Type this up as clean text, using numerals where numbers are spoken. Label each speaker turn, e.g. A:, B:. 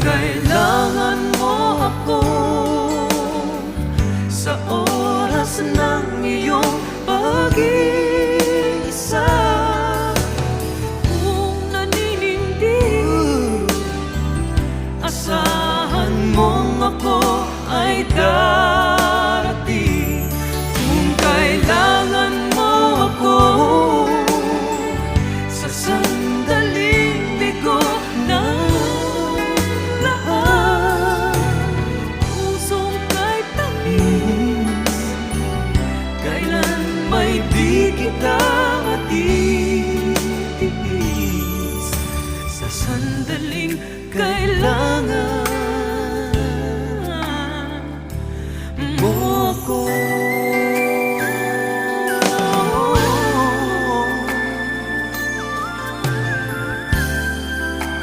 A: kailangan mo ako sa oras ng iyong pag-iisa. Kung naninindig, asahan mong ako ay darating. Kung kailangan mo ako sa sandaling bigo ng lahat, pusong kay tamis, kailan may di kita matitiis. Sa sandaling kailangan